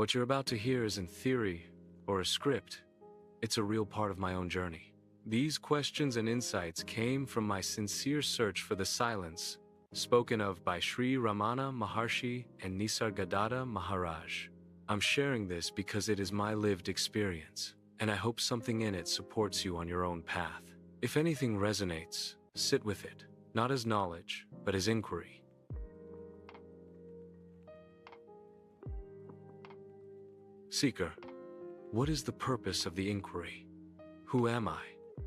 What you're about to hear isn't theory or a script. It's a real part of my own journey. These questions and insights came from my sincere search for the silence spoken of by Sri Ramana Maharshi and Nisargadatta Maharaj. I'm sharing this because it is my lived experience, and I hope something in it supports you on your own path. If anything resonates, sit with it, not as knowledge, but as inquiry. Seeker, what is the purpose of the inquiry? Who am I?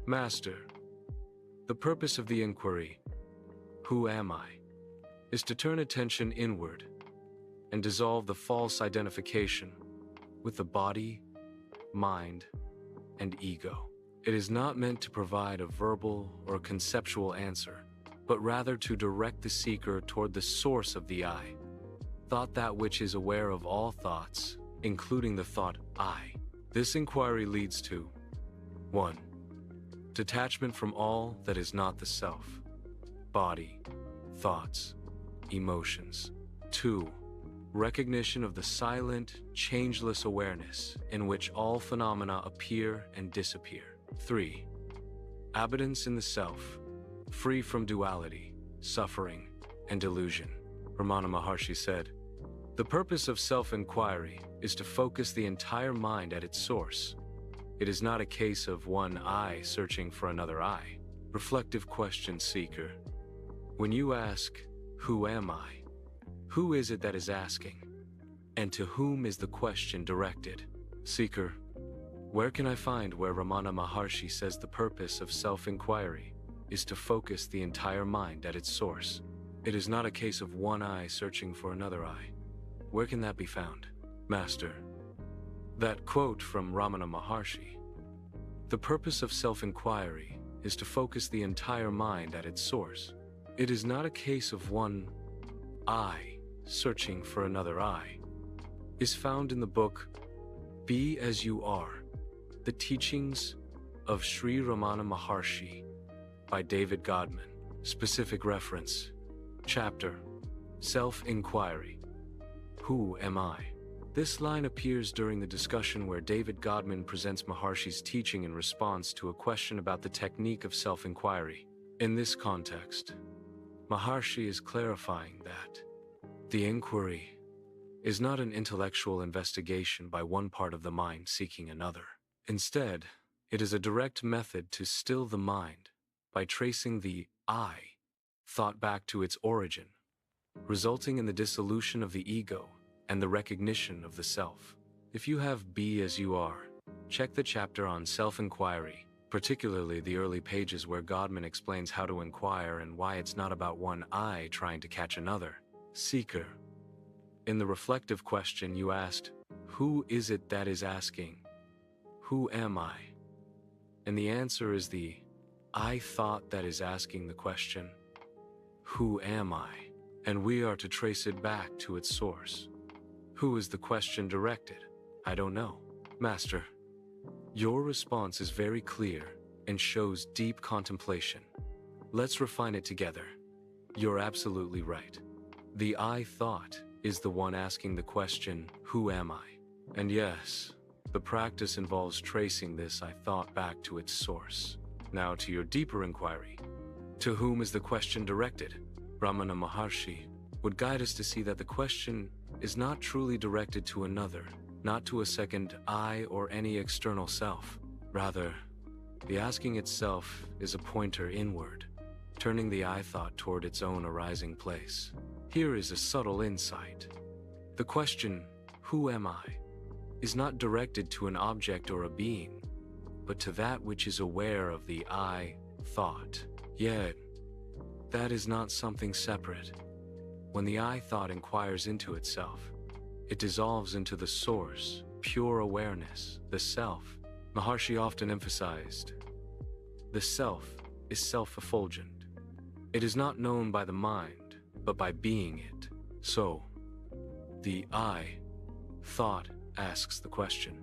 Master, the purpose of the inquiry, who am I, is to turn attention inward and dissolve the false identification with the body, mind, and ego. It is not meant to provide a verbal or conceptual answer, but rather to direct the seeker toward the source of the I, thought that which is aware of all thoughts, including the thought I. This inquiry leads to 1. Detachment from all that is not the self, body, thoughts, emotions. 2. Recognition of the silent, changeless awareness in which all phenomena appear and disappear. 3. Abundance in the self, free from duality, suffering, and delusion. Ramana Maharshi said, "The purpose of self-inquiry is to focus the entire mind at its source. It is not a case of one I searching for another I." Reflective question, seeker. When you ask, who am I? Who is it that is asking? And to whom is the question directed? Seeker, where can I find where Ramana Maharshi says the purpose of self-inquiry is to focus the entire mind at its source? It is not a case of one I searching for another I. Where can that be found? Master, that quote from Ramana Maharshi, "The purpose of self-inquiry is to focus the entire mind at its source. It is not a case of one I searching for another I," is found in the book Be As You Are, The Teachings of Sri Ramana Maharshi by David Godman. Specific reference, chapter, Self-Inquiry. Who am I? This line appears during the discussion where David Godman presents Maharshi's teaching in response to a question about the technique of self-inquiry. In this context, Maharshi is clarifying that the inquiry is not an intellectual investigation by one part of the mind seeking another. Instead, it is a direct method to still the mind by tracing the I thought back to its origin, resulting in the dissolution of the ego and the recognition of the self. If you have Be As You Are, check the chapter on self-inquiry, particularly the early pages where Godman explains how to inquire and why it's not about one I trying to catch another. Seeker, in the reflective question you asked, who is it that is asking? Who am I? And the answer is the I thought that is asking the question, who am I? And we are to trace it back to its source. Who is the question directed? I don't know. Master, your response is very clear and shows deep contemplation. Let's refine it together. You're absolutely right. The I thought is the one asking the question, who am I? And yes, the practice involves tracing this I thought back to its source. Now to your deeper inquiry. To whom is the question directed? Ramana Maharshi would guide us to see that the question is not truly directed to another, not to a second I or any external self. Rather, the asking itself is a pointer inward, turning the I thought toward its own arising place. Here is a subtle insight. The question, who am I, is not directed to an object or a being, but to that which is aware of the I thought. Yet, that is not something separate. When the I thought inquires into itself, it dissolves into the source, pure awareness, the self. Maharshi often emphasized, the self is self-effulgent. It is not known by the mind, but by being it. So, the I thought asks the question.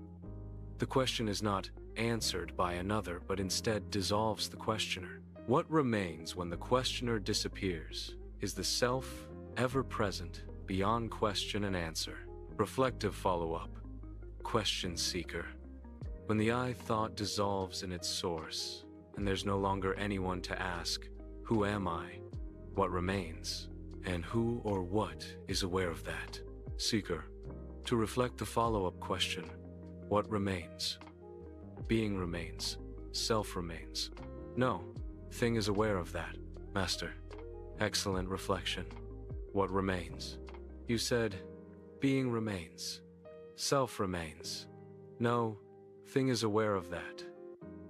The question is not answered by another, but instead dissolves the questioner. What remains when the questioner disappears is the self ever present, beyond question and answer. Reflective follow-up. Question seeker. When the I thought dissolves in its source, and there's no longer anyone to ask, who am I? What remains? And who or what is aware of that? Seeker. To reflect the follow-up question, what remains? Being remains. Self remains. No, thing is aware of that. Master. Excellent reflection. What remains? You said, being remains. Self remains. No, thing is aware of that.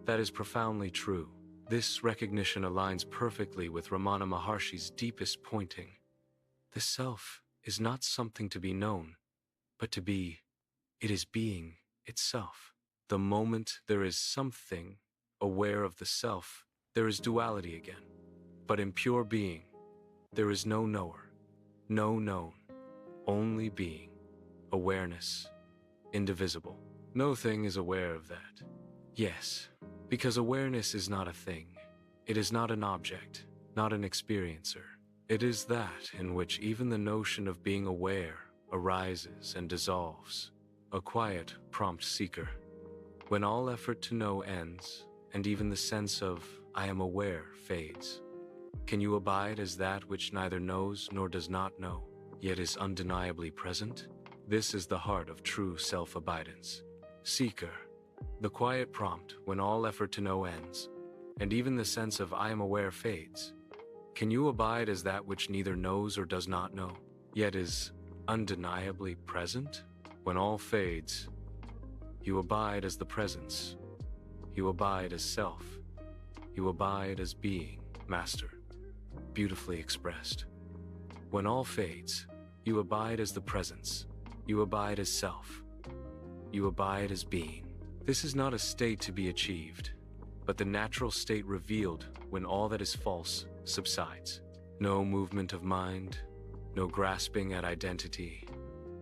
That is profoundly true. This recognition aligns perfectly with Ramana Maharshi's deepest pointing. The self is not something to be known, but to be. It is being itself. The moment there is something aware of the self, there is duality again. But in pure being, there is no knower, no known, only being, awareness, indivisible. No thing is aware of that. Yes, because awareness is not a thing. It is not an object, not an experiencer. It is that in which even the notion of being aware arises and dissolves. A quiet, prompt seeker. When all effort to know ends, and even the sense of I am aware fades, can you abide as that which neither knows nor does not know, yet is undeniably present? This is the heart of true self-abidance. Seeker. The quiet prompt when all effort to know ends, and even the sense of I am aware fades. Can you abide as that which neither knows or does not know, yet is undeniably present? When all fades, you abide as the presence. You abide as self. You abide as being, Master. Beautifully expressed. When all fades, you abide as the presence. You abide as self. You abide as being. This is not a state to be achieved, but the natural state revealed when all that is false subsides. No movement of mind, no grasping at identity,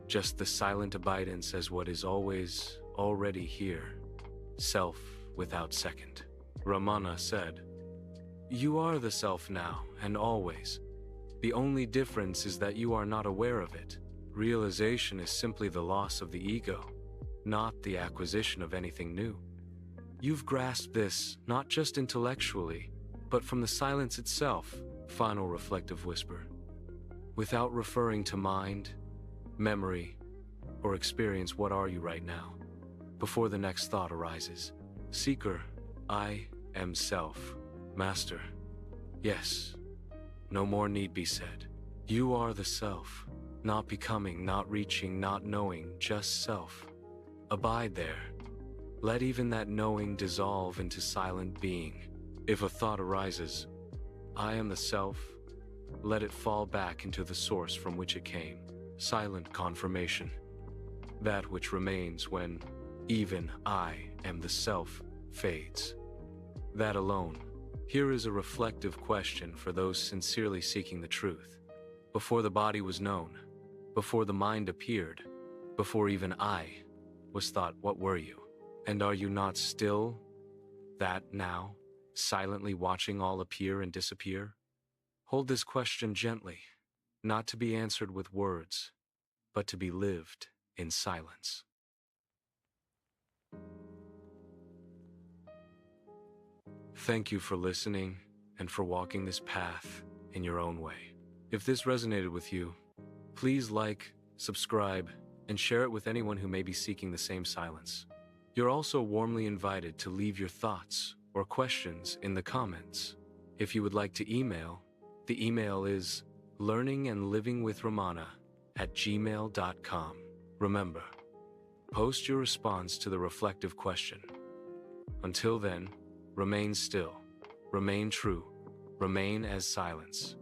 just the silent abidance as what is always already here, self without second. Ramana said, "You are the self now and always. The only difference is that you are not aware of it. Realization is simply the loss of the ego, not the acquisition of anything new. You've grasped this not just intellectually, but from the silence itself." Final reflective whisper. Without referring to mind, memory, or experience, what are you right now? Before the next thought arises. Seeker, I am self. Master. Yes, no more need be said. You are the self, not becoming, not reaching, not knowing, just self. Abide there. Let even that knowing dissolve into silent being. If a thought arises, I am the self, let it fall back into the source from which it came. Silent confirmation. That which remains when even I am the self fades. That alone. Here is a reflective question for those sincerely seeking the truth. Before the body was known, before the mind appeared, before even I was thought, what were you? And are you not still that now, silently watching all appear and disappear? Hold this question gently, not to be answered with words, but to be lived in silence. Thank you for listening and for walking this path in your own way. If this resonated with you, please like, subscribe, and share it with anyone who may be seeking the same silence. You're also warmly invited to leave your thoughts or questions in the comments. If you would like to email, the email is learningandlivingwithramana@gmail.com. Remember, post your response to the reflective question. Until then, remain still, remain true, remain as silence.